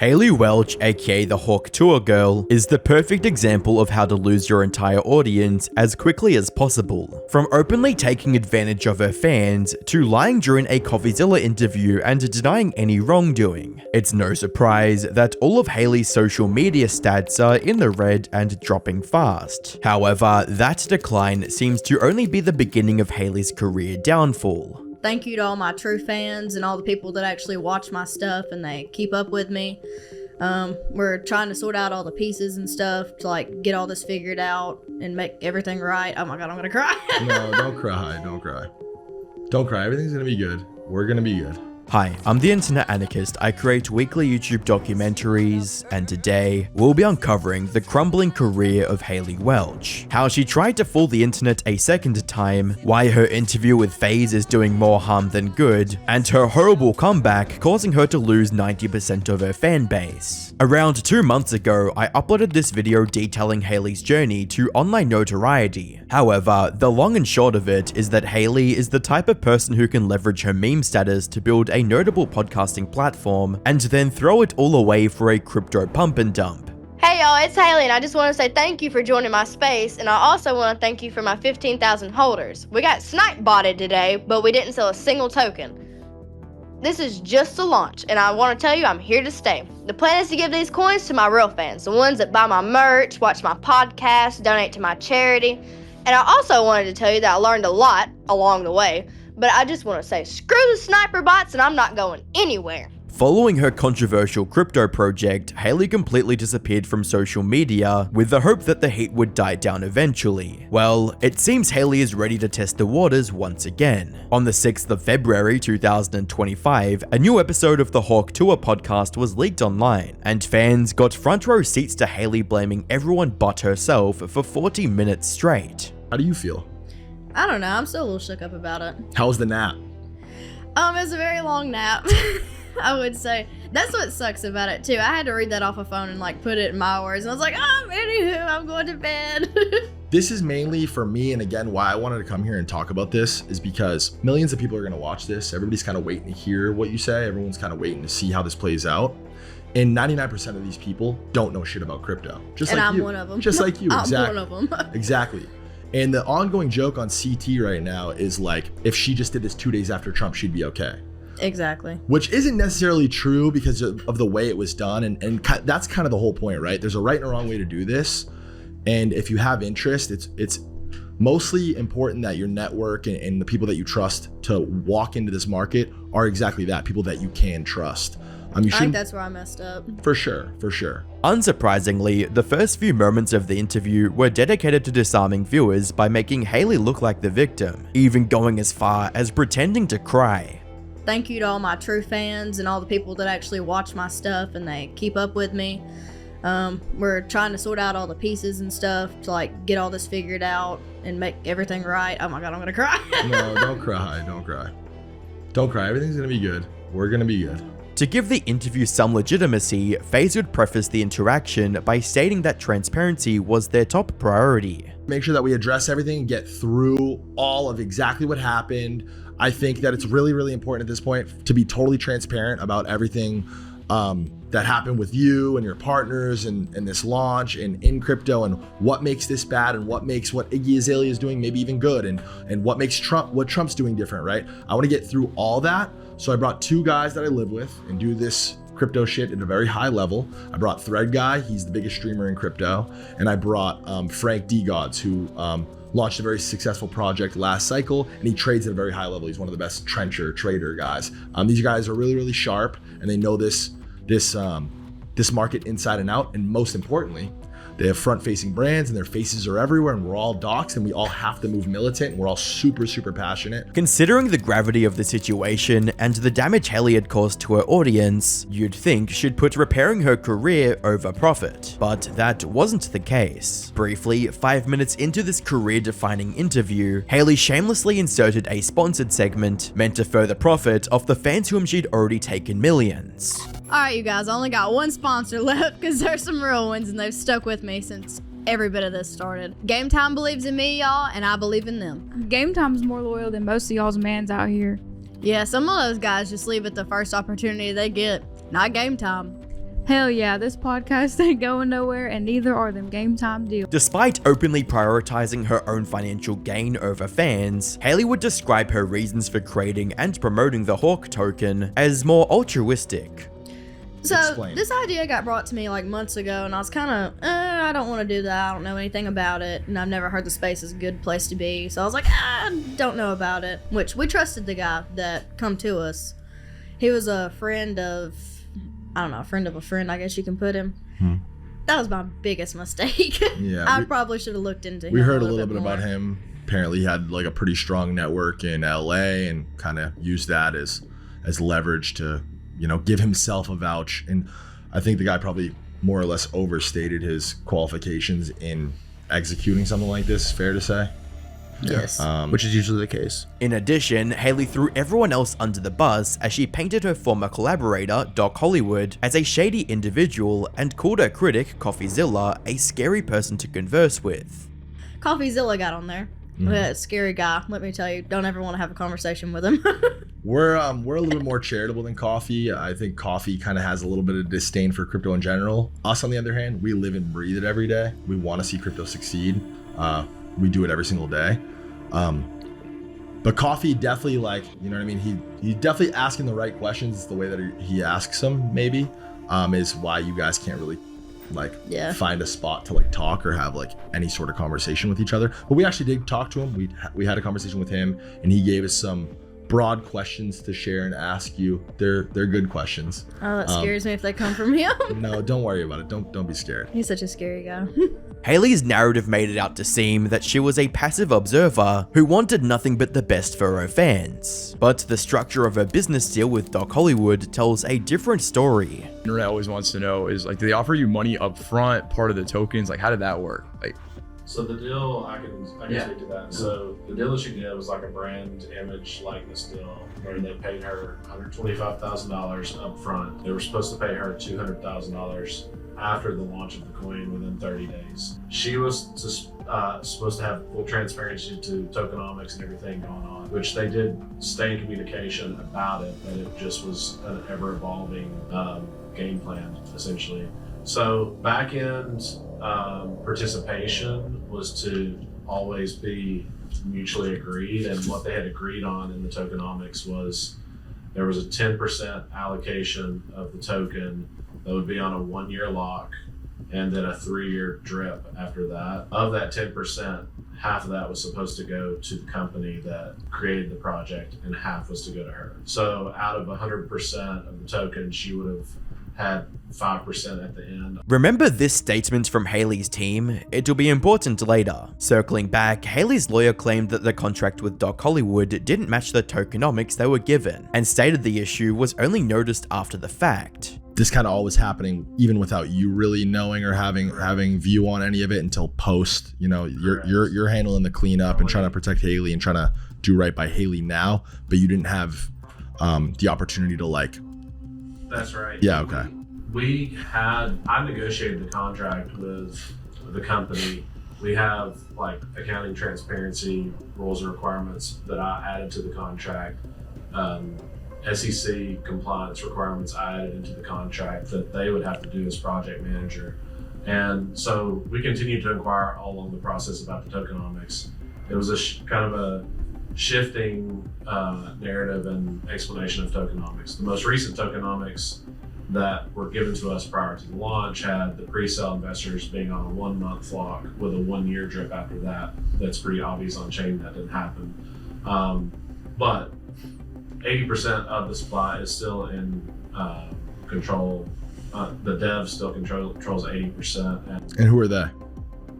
Haley Welch, aka the Tuah girl, is the perfect example of how to lose your entire audience as quickly as possible. From openly taking advantage of her fans, to lying during a Coffeezilla interview and denying any wrongdoing. It's no surprise that all of Haley's social media stats are in the red and dropping fast. However, that decline seems to only be the beginning of Haley's career downfall. Thank you to all my true fans and all the people that actually watch my stuff and they keep up with me. We're trying to sort out all the pieces and stuff to get all this figured out and make everything right. Oh my God, I'm gonna cry. No, don't cry. Don't cry. Everything's gonna be good. We're gonna be good. Hi, I'm the Internet Anarchist. I create weekly YouTube documentaries, and today we'll be uncovering the crumbling career of Haley Welch, how she tried to fool the internet a second time, why her interview with FaZe is doing more harm than good, and her horrible comeback causing her to lose 90% of her fan base. Around 2 months ago, I uploaded this video detailing Haley's journey to online notoriety. However, the long and short of it is that Haley is the type of person who can leverage her meme status to build a notable podcasting platform and then throw it all away for a crypto pump and dump. Hey y'all, it's Haley, and I just want to say thank you for joining my space, and I also want to thank you for my 15,000 holders. We got snipe botted today, but we didn't sell a single token. This is just a launch, and I want to tell you I'm here to stay. The plan is to give these coins to my real fans, the ones that buy my merch, watch my podcast, donate to my charity. And I also wanted to tell you that I learned a lot along the way, but I just want to say screw the sniper bots and I'm not going anywhere. Following her controversial crypto project, Haley completely disappeared from social media with the hope that the heat would die down eventually. Well, it seems Haley is ready to test the waters once again. On the 6th of February 2025, a new episode of the Tuah podcast was leaked online, and fans got front row seats to Haley blaming everyone but herself for 40 minutes straight. How do you feel? I don't know, I'm still a little shook up about it. How was the nap? It was a very long nap. I would say. That's what sucks about it too. I had to read that off a phone and put it in my words, and I was like, anywho, I'm going to bed. This is mainly for me, and again, why I wanted to come here and talk about this is because millions of people are gonna watch this. Everybody's kind of waiting to hear what you say. Everyone's kind of waiting to see how this plays out. And 99% of these people don't know shit about crypto. Just and like I'm you. one of them. Just like you, exactly. I'm one of them. Exactly. And the ongoing joke on CT right now is if she just did this 2 days after Trump, she'd be okay. Exactly. Which isn't necessarily true because of the way it was done. And that's kind of the whole point, right? There's a right and a wrong way to do this. And if you have interest, it's mostly important that your network and the people that you trust to walk into this market are exactly that, people that you can trust. I think that's where I messed up. For sure. Unsurprisingly, the first few moments of the interview were dedicated to disarming viewers by making Haley look like the victim, even going as far as pretending to cry. Thank you to all my true fans and all the people that actually watch my stuff and they keep up with me. We're trying to sort out all the pieces and stuff to get all this figured out and make everything right. Oh my God, I'm gonna cry. No, don't cry. Don't cry. Everything's gonna be good. We're gonna be good. To give the interview some legitimacy, FaZe would preface the interaction by stating that transparency was their top priority. Make sure that we address everything and get through all of exactly what happened. I think that it's really, really important at this point to be totally transparent about everything that happened with you and your partners and this launch and in crypto, and what makes this bad and what makes what Iggy Azalea is doing maybe even good, and what makes Trump's doing different, right? I want to get through all that. So I brought 2 guys that I live with and do this crypto shit at a very high level. I brought Thread Guy, he's the biggest streamer in crypto, and I brought Frank D Gods, who launched a very successful project last cycle, and he trades at a very high level. He's one of the best trader guys. These guys are really, really sharp, and they know this market inside and out. And most importantly, they have front-facing brands and their faces are everywhere, and we're all doxxed, and we all have to move militant, and we're all super, super passionate. Considering the gravity of the situation and the damage Haley had caused to her audience, you'd think she'd put repairing her career over profit. But that wasn't the case. Briefly, 5 minutes into this career-defining interview, Haley shamelessly inserted a sponsored segment meant to further profit off the fans whom she'd already taken millions. Alright, you guys, I only got one sponsor left because there's some real ones and they've stuck with me since every bit of this started. Game Time believes in me, y'all, and I believe in them. Game Time's more loyal than most of y'all's mans out here. Yeah, some of those guys just leave at the first opportunity they get. Not Game Time. Hell yeah, this podcast ain't going nowhere, and neither are them game time deals. Despite openly prioritizing her own financial gain over fans, Haley would describe her reasons for creating and promoting the Hawk token as more altruistic. So Explain. this idea got brought to me like months ago, and I was kind of, I don't want to do that. I don't know anything about it, and I've never heard the space is a good place to be. So I was like, I don't know about it. Which we trusted the guy that come to us. He was a friend of, I don't know, a friend of a friend, I guess you can put him. That was my biggest mistake. Yeah, I probably should have looked into him. We heard a little bit more. about him. Apparently, he had like a pretty strong network in LA and kind of used that as leverage to, give himself a vouch. And I think the guy probably more or less overstated his qualifications in executing something like this. Fair to say. Yes. Which is usually the case. In addition, Haley threw everyone else under the bus as she painted her former collaborator, Doc Hollywood, as a shady individual and called her critic, Coffeezilla, a scary person to converse with. Coffeezilla got on there. That scary guy. Let me tell you, don't ever want to have a conversation with him. We're a little bit more charitable than Coffee. I think Coffee kind of has a little bit of disdain for crypto in general. Us, on the other hand, we live and breathe it every day. We want to see crypto succeed. We do it every single day. But Coffee definitely, you know what I mean? He definitely asking the right questions. The way that he asks them, maybe, is why you guys can't really find a spot to talk or have any sort of conversation with each other. But we actually did talk to him. We had a conversation with him, and he gave us some broad questions to share and ask you. They're good questions. Oh, that scares me if they come from him. No, don't worry about it. Don't be scared. He's such a scary guy. Haley's narrative made it out to seem that she was a passive observer who wanted nothing but the best for her fans. But the structure of her business deal with Doc Hollywood tells a different story. Internet always wants to know is do they offer you money up front, part of the tokens? How did that work? So the deal, I can speak to that. So the deal that she did was a brand image likeness deal where they paid her $125,000 up front. They were supposed to pay her $200,000 after the launch of the coin within 30 days. She was supposed to have full transparency to tokenomics and everything going on, which they did stay in communication about it, but it just was an ever-evolving game plan, essentially. So back-end participation was to always be mutually agreed, and what they had agreed on in the tokenomics was there was a 10% allocation of the token that would be on a 1-year lock and then a 3-year drip after that. Of that 10%, half of that was supposed to go to the company that created the project and half was to go to her. So out of 100% of the token, she would have had 5% at the end. Remember this statement from Haley's team? It'll be important later. Circling back, Haley's lawyer claimed that the contract with Doc Hollywood didn't match the tokenomics they were given, and stated the issue was only noticed after the fact. This kind of all was happening even without you really knowing or having view on any of it until post. You're handling the cleanup and trying to protect Haley and trying to do right by Haley now, but you didn't have the opportunity to That's right. Yeah, okay. I negotiated the contract with the company. We have accounting transparency rules and requirements that I added to the contract. SEC compliance requirements I added into the contract that they would have to do as project manager. And so we continued to inquire all along the process about the tokenomics. It was kind of a shifting narrative and explanation of tokenomics. The most recent tokenomics that were given to us prior to the launch had the pre-sale investors being on a 1-month lock with a 1-year drip after that. That's pretty obvious on chain that didn't happen. But 80% of the supply is still in control. The dev still controls 80%. And who are they?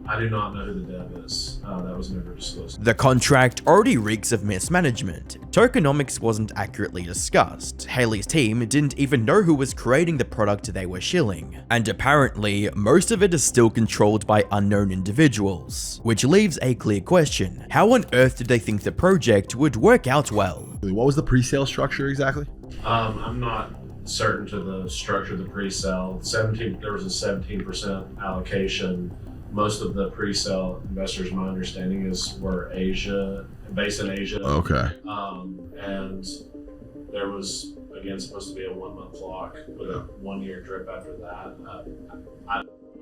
I do not know who the dev is. That was never disclosed. The contract already reeks of mismanagement. Tokenomics wasn't accurately discussed. Haley's team didn't even know who was creating the product they were shilling. And apparently, most of it is still controlled by unknown individuals. Which leaves a clear question. How on earth did they think the project would work out well? What was the pre-sale structure exactly? I'm not certain to the structure of the pre-sale. There was a 17% allocation. Most of the pre-sale investors, my understanding were based in Asia. Okay. And there was, again, supposed to be a 1 month lock with a 1 year drip after that.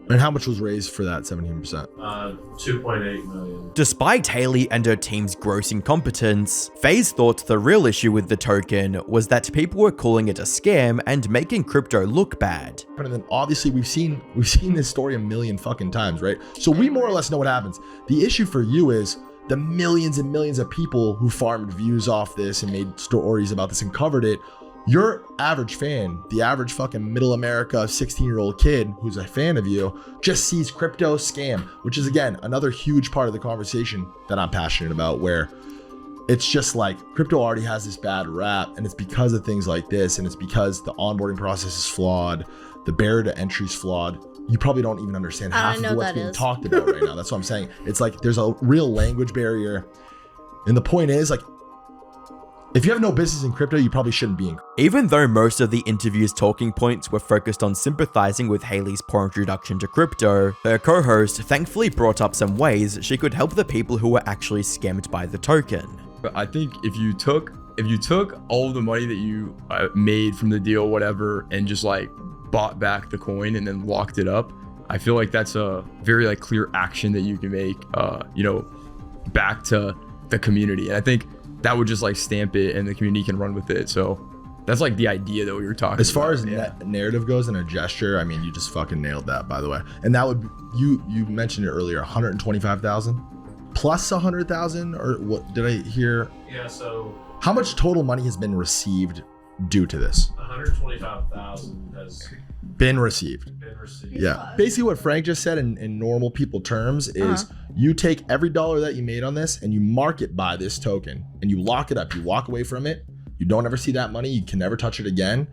And how much was raised for that 17%? 2.8 million. Despite Haley and her team's gross incompetence, FaZe thought the real issue with the token was that people were calling it a scam and making crypto look bad. And then obviously we've seen this story a million fucking times, right? So we more or less know what happens. The issue for you is the millions and millions of people who farmed views off this and made stories about this and covered it. Your average fan, the average fucking middle America 16-year-old kid who's a fan of you, just sees crypto scam, which is again another huge part of the conversation that I'm passionate about, where it's just like crypto already has this bad rap, and it's because of things like this, and it's because the onboarding process is flawed, the barrier to entry is flawed. You probably don't even understand half of what's being talked about right now. That's what I'm saying. It's like there's a real language barrier, and the point is, like, if you have no business in crypto, you probably shouldn't be in. Even though most of the interview's talking points were focused on sympathizing with Haley's poor introduction to crypto, her co-host thankfully brought up some ways she could help the people who were actually scammed by the token. But I think if you took all of the money that you made from the deal, whatever, and just like bought back the coin and then locked it up, I feel like that's a very like clear action that you can make, back to the community. And I think that would just like stamp it and the community can run with it. So that's like the idea that we were talking about. As far as narrative goes and a gesture, I mean, you just fucking nailed that, by the way. And that would, you mentioned it earlier, 125,000 plus 100,000, or what did I hear? Yeah, so how much total money has been received due to this? 125,000 has been received. Yeah. Basically what Frank just said in normal people terms is you take every dollar that you made on this and you mark it by this token and you lock it up. You walk away from it. You don't ever see that money. You can never touch it again.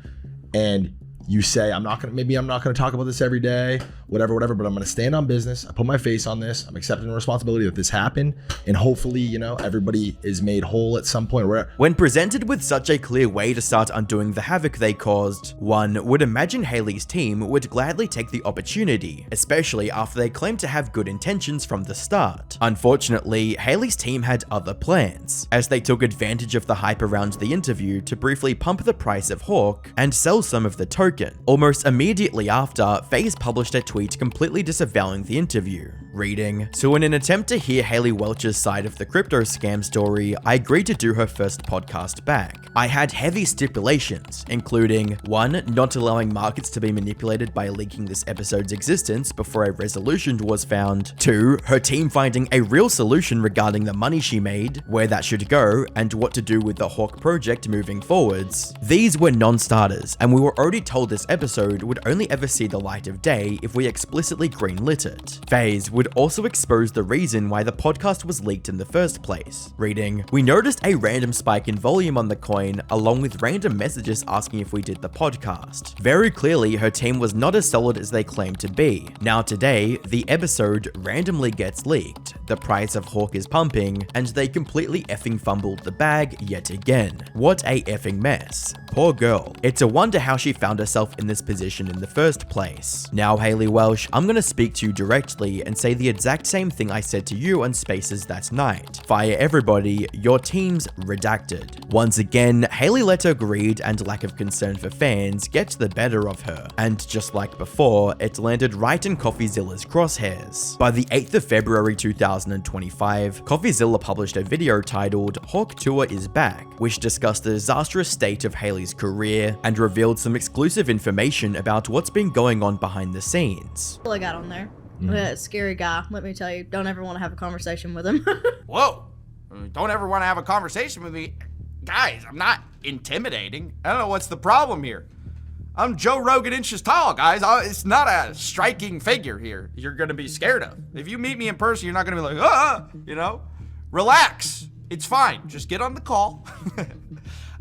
And you say, I'm not going to talk about this every day, whatever, but I'm going to stand on business. I put my face on this. I'm accepting the responsibility that this happened. And hopefully, everybody is made whole at some point. When presented with such a clear way to start undoing the havoc they caused, one would imagine Haley's team would gladly take the opportunity, especially after they claimed to have good intentions from the start. Unfortunately, Haley's team had other plans, as they took advantage of the hype around the interview to briefly pump the price of Hawk and sell some of the token. Almost immediately after, FaZe published a tweet completely disavowing the interview, reading, "So in an attempt to hear Haley Welch's side of the crypto scam story, I agreed to do her first podcast back. I had heavy stipulations, including 1. Not allowing markets to be manipulated by leaking this episode's existence before a resolution was found, 2. Her team finding a real solution regarding the money she made, where that should go, and what to do with the Hawk project moving forwards. These were non-starters, and we were already told this episode would only ever see the light of day if we explicitly greenlit it." FaZe would also expose the reason why the podcast was leaked in the first place, reading, "We noticed a random spike in volume on the coin, along with random messages asking if we did the podcast. Very clearly, her team was not as solid as they claimed to be. Now today, the episode randomly gets leaked, the price of Hawk is pumping, and they completely effing fumbled the bag yet again. What a effing mess. Poor girl. It's a wonder how she found herself in this position in the first place. Now, Haley Welch, I'm gonna speak to you directly and say the exact same thing I said to you on Spaces that night. Fire everybody, your team's redacted." Once again, Haley let her greed and lack of concern for fans get the better of her, and just like before, it landed right in Coffeezilla's crosshairs. By the 8th of February 2025, Coffeezilla published a video titled "Hawk Tuah is Back," which discussed the disastrous state of Haley's career and revealed some exclusive information about what's been going on behind the scenes. I got on there. That scary guy, let me tell you, don't ever want to have a conversation with him. Whoa, don't ever want to have a conversation with me. Guys, I'm not intimidating. I don't know what's the problem here. I'm Joe Rogan inches tall, guys. It's not a striking figure here you're gonna be scared of. If you meet me in person, you're not gonna be like, relax. It's fine, just get on the call.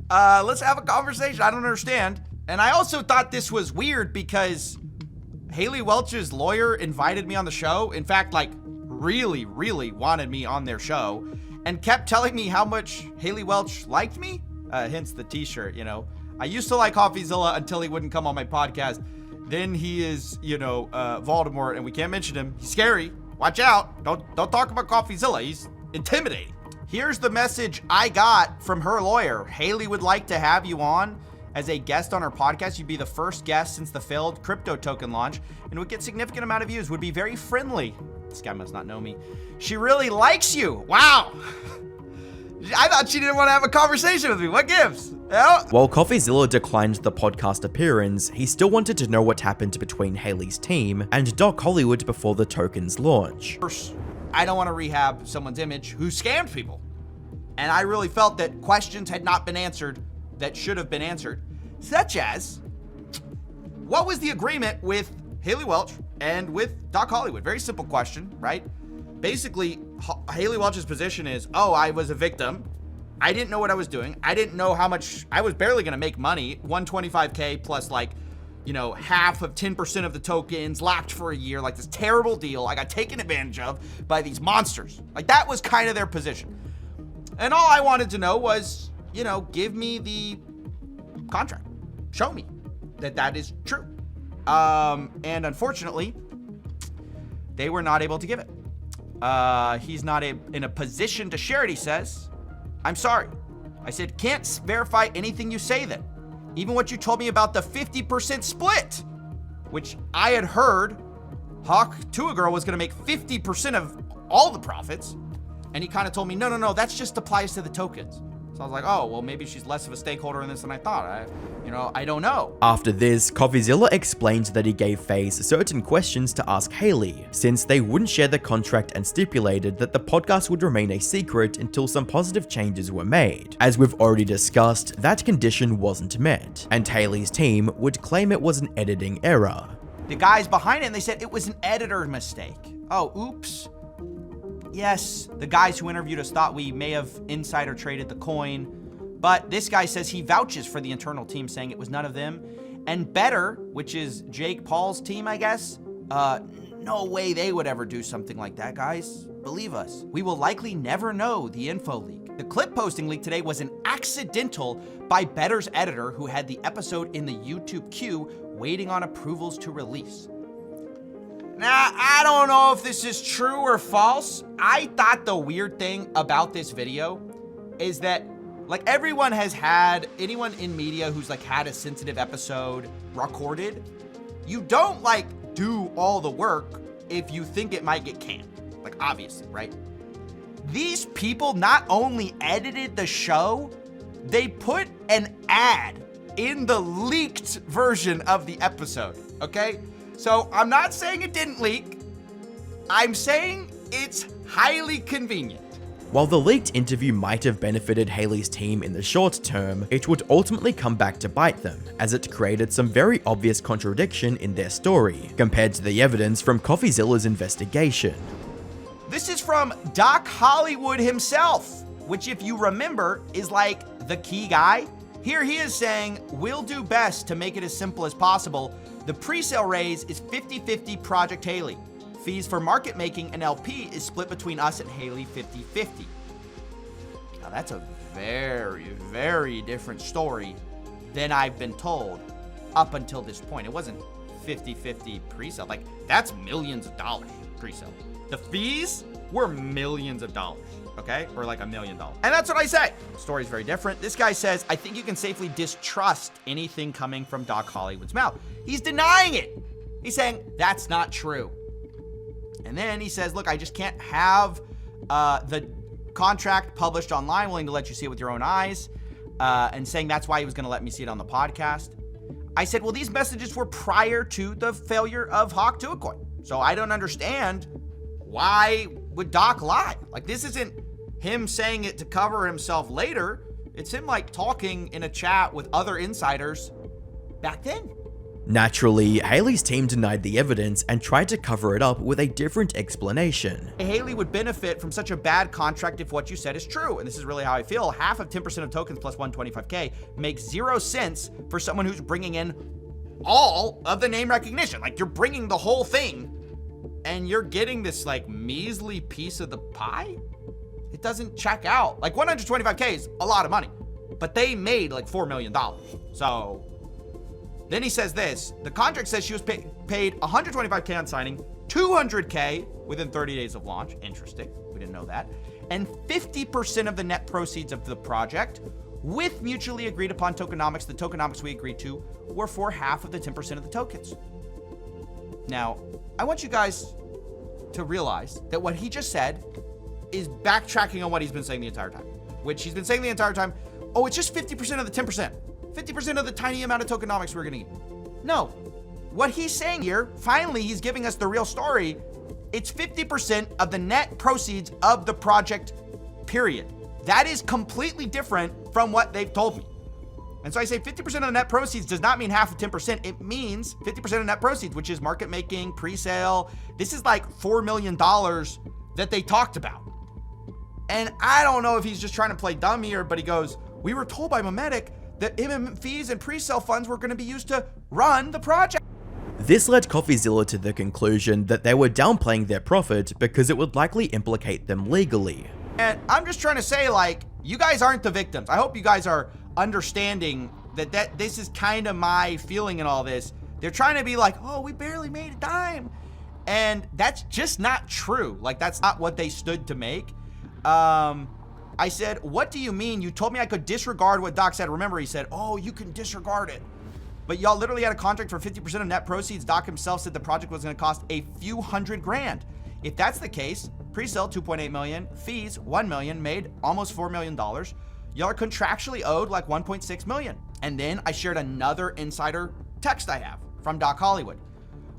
Let's have a conversation. I don't understand. And I also thought this was weird because Haley Welch's lawyer invited me on the show. In fact, like really, really wanted me on their show and kept telling me how much Haley Welch liked me. Hence the t-shirt, I used to like Coffeezilla until he wouldn't come on my podcast. Then he is, Voldemort, and we can't mention him. He's scary. Watch out. Don't talk about Coffeezilla. He's intimidating. Here's the message I got from her lawyer. Haley would like to have you on as a guest on her podcast. You'd be the first guest since the failed crypto token launch and would get significant amount of views, would be very friendly. This guy must not know me. She really likes you. Wow. I thought she didn't want to have a conversation with me. What gives? Yeah. While Coffeezilla declined the podcast appearance, he still wanted to know what happened between Haley's team and Doc Hollywood before the token's launch. I don't want to rehab someone's image who scammed people. And I really felt that questions had not been answered that should have been answered. Such as, what was the agreement with Haley Welch and with Doc Hollywood? Very simple question, right? Basically, Haley Welch's position is, oh, I was a victim. I didn't know what I was doing. I didn't know how much, I was barely gonna make money. 125K plus like, you know, half of 10% of the tokens, locked for a year, like this terrible deal. I got taken advantage of by these monsters. Like that was kind of their position. And all I wanted to know was, you know, give me the contract. Show me that that is true. And unfortunately, they were not able to give it. He's not in a position to share it, he says. I'm sorry. I said, can't verify anything you say then. Even what you told me about the 50% split, which I had heard Hawk Tuah Girl was gonna make 50% of all the profits. And he kind of told me, no, that just applies to the tokens. So I was like, oh, well, maybe she's less of a stakeholder in this than I thought. I don't know. After this, Coffeezilla explained that he gave FaZe certain questions to ask Haley, since they wouldn't share the contract and stipulated that the podcast would remain a secret until some positive changes were made. As we've already discussed, that condition wasn't met, and Haley's team would claim it was an editing error. The guys behind it, they said it was an editor mistake. Oh, oops. Yes, the guys who interviewed us thought we may have insider traded the coin, but this guy says he vouches for the internal team, saying it was none of them. And Better, which is Jake Paul's team, I guess, no way they would ever do something like that, guys. Believe us. We will likely never know the info leak. The clip posting leak today was an accidental by Better's editor who had the episode in the YouTube queue waiting on approvals to release. Now, I don't know if this is true or false. I thought the weird thing about this video is that, like, everyone has had, anyone in media who's like had a sensitive episode recorded, you don't like do all the work if you think it might get canned. Like, obviously, right? These people not only edited the show, they put an ad in the leaked version of the episode, okay? So I'm not saying it didn't leak. I'm saying it's highly convenient. While the leaked interview might have benefited Haley's team in the short term, it would ultimately come back to bite them, as it created some very obvious contradiction in their story, compared to the evidence from Coffeezilla's investigation. This is from Doc Hollywood himself, which, if you remember, is like the key guy. Here he is saying, we'll do best to make it as simple as possible. The pre-sale raise is 50-50 Project Haley. Fees for market making and LP is split between us and Haley 50-50. Now that's a very, very different story than I've been told up until this point. It wasn't 50-50 pre-sale. Like, that's millions of dollars pre-sale. The fees were millions of dollars, okay? Or like $1 million. And that's what I say. The story's very different. This guy says, I think you can safely distrust anything coming from Doc Hollywood's mouth. He's denying it. He's saying, that's not true. And then he says, look, I just can't have the contract published online, willing to let you see it with your own eyes, and saying that's why he was going to let me see it on the podcast. I said, well, these messages were prior to the failure of Hawk Tuah Coin. So I don't understand why would Doc lie? Like, this isn't him saying it to cover himself later. It's him like talking in a chat with other insiders back then. Naturally, Haley's team denied the evidence and tried to cover it up with a different explanation. Haley would benefit from such a bad contract if what you said is true. And this is really how I feel. Half of 10% of tokens plus 125K makes 0 sense for someone who's bringing in all of the name recognition. Like, you're bringing the whole thing and you're getting this like measly piece of the pie. It doesn't check out. Like, 125K is a lot of money, but they made like $4 million. So then he says this, the contract says she was paid 125K on signing, 200K within 30 days of launch. Interesting, we didn't know that. And 50% of the net proceeds of the project with mutually agreed upon tokenomics. The tokenomics we agreed to were for half of the 10% of the tokens. Now, I want you guys to realize that what he just said is backtracking on what he's been saying the entire time, which he's been saying the entire time, oh, it's just 50% of the 10%, 50% of the tiny amount of tokenomics we're gonna get. No, what he's saying here, finally, he's giving us the real story. It's 50% of the net proceeds of the project, period. That is completely different from what they've told me. And so I say 50% of the net proceeds does not mean half of 10%. It means 50% of net proceeds, which is market making, pre-sale. This is like $4 million that they talked about. And I don't know if he's just trying to play dumb here, but he goes, we were told by Memetic that MM fees and pre-sale funds were going to be used to run the project. This led Coffeezilla to the conclusion that they were downplaying their profit because it would likely implicate them legally. And I'm just trying to say, like, you guys aren't the victims. I hope you guys are understanding that this is kind of my feeling in all this. They're trying to be like, oh, we barely made a dime. And that's just not true. Like, that's not what they stood to make. I said, what do you mean? You told me I could disregard what Doc said. Remember, he said, oh, you can disregard it. But y'all literally had a contract for 50% of net proceeds. Doc himself said the project was going to cost a few $100,000. If that's the case, pre-sale 2.8 million, fees 1 million, made almost $4 million. Y'all are contractually owed like 1.6 million. And then I shared another insider text I have from Doc Hollywood,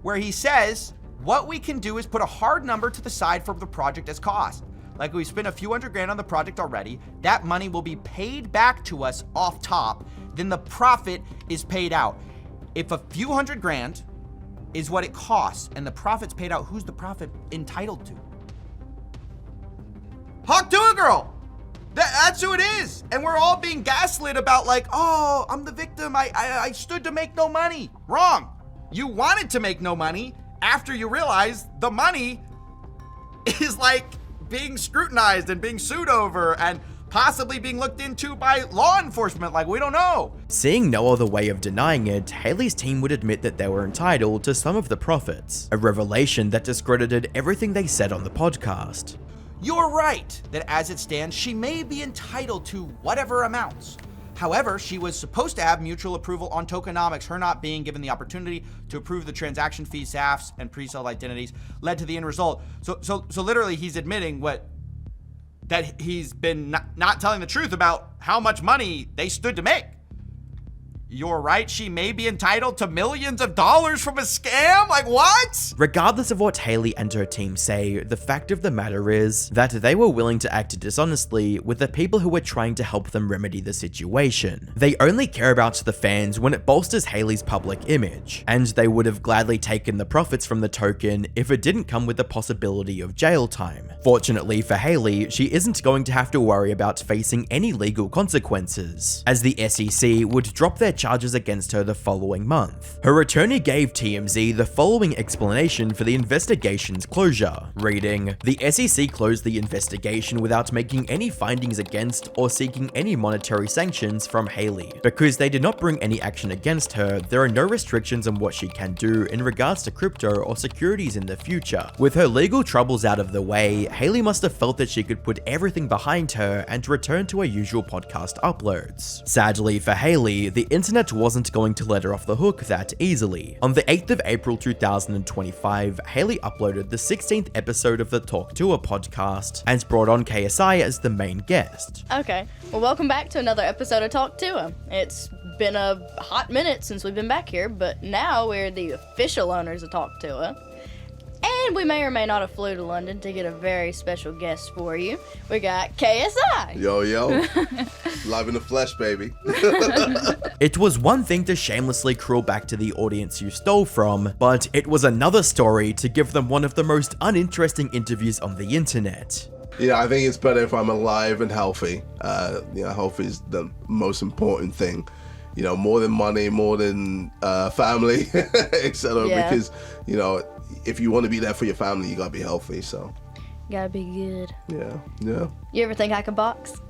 where he says, what we can do is put a hard number to the side for the project as cost. Like, we spent a few $100,000 on the project already. That money will be paid back to us off top. Then the profit is paid out. If a few $100,000 is what it costs and the profit's paid out, who's the profit entitled to? Hawk Tuah girl. That's who it is. And we're all being gaslit about, like, oh, I'm the victim. I stood to make no money. Wrong. You wanted to make no money after you realized the money is like being scrutinized and being sued over and possibly being looked into by law enforcement. Like, we don't know. Seeing no other way of denying it, Haley's team would admit that they were entitled to some of the profits, a revelation that discredited everything they said on the podcast. You're right that as it stands, she may be entitled to whatever amounts. However, she was supposed to have mutual approval on tokenomics. Her not being given the opportunity to approve the transaction fees, SAFs, and pre-sale identities led to the end result. So literally, he's admitting that he's been not telling the truth about how much money they stood to make. You're right, she may be entitled to millions of dollars from a scam? Like, what? Regardless of what Haley and her team say, the fact of the matter is that they were willing to act dishonestly with the people who were trying to help them remedy the situation. They only care about the fans when it bolsters Haley's public image, and they would have gladly taken the profits from the token if it didn't come with the possibility of jail time. Fortunately for Haley, she isn't going to have to worry about facing any legal consequences, as the SEC would drop their charges against her the following month. Her attorney gave TMZ the following explanation for the investigation's closure, reading, "The SEC closed the investigation without making any findings against or seeking any monetary sanctions from Haley. Because they did not bring any action against her, there are no restrictions on what she can do in regards to crypto or securities in the future. With her legal troubles out of the way, Haley must have felt that she could put everything behind her and return to her usual podcast uploads." Sadly for Haley, the internet wasn't going to let her off the hook that easily. On the 8th of April 2025, Haley uploaded the 16th episode of the Talk Tuah podcast and brought on KSI as the main guest. Okay, well, welcome back to another episode of Talk Tuah. It's been a hot minute since we've been back here, but now we're the official owners of Talk Tuah. And we may or may not have flew to London to get a very special guest for you. We got KSI. Yo, live in the flesh, baby. It was one thing to shamelessly crawl back to the audience you stole from, but it was another story to give them one of the most uninteresting interviews on the internet. Yeah, I think it's better if I'm alive and healthy. Health is the most important thing. You know, more than money, more than family, etc. Yeah. Because, you know, if you want to be there for your family, you gotta be healthy. So Gotta be good. yeah. You ever think I could box?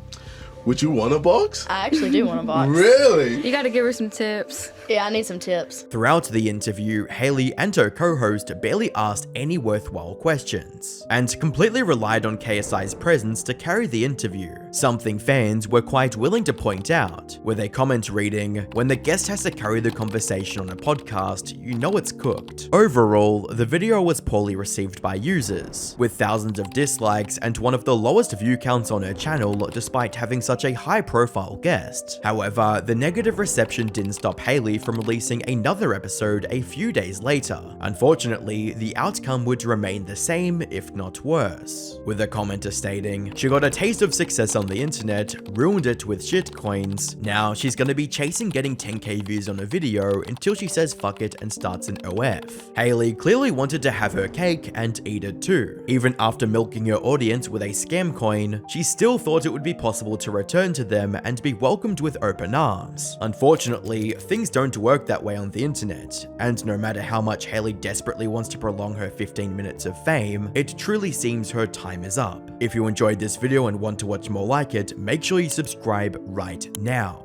Would you want a box? I actually do want a box. Really? You gotta give her some tips. Yeah, I need some tips. Throughout the interview, Haley and her co-host barely asked any worthwhile questions, and completely relied on KSI's presence to carry the interview, something fans were quite willing to point out, with a comment reading, "When the guest has to carry the conversation on a podcast, you know it's cooked." Overall, the video was poorly received by users, with thousands of dislikes and one of the lowest view counts on her channel despite having such a high-profile guest. However, the negative reception didn't stop Haley from releasing another episode a few days later. Unfortunately, the outcome would remain the same, if not worse, with a commenter stating, "She got a taste of success on the internet, ruined it with shitcoins. Now she's gonna be chasing getting 10k views on a video until she says fuck it and starts an OF." Haley clearly wanted to have her cake and eat it too. Even after milking her audience with a scam coin, she still thought it would be possible to return to them and be welcomed with open arms. Unfortunately, things don't work that way on the internet, and no matter how much Haley desperately wants to prolong her 15 minutes of fame, it truly seems her time is up. If you enjoyed this video and want to watch more like it, make sure you subscribe right now.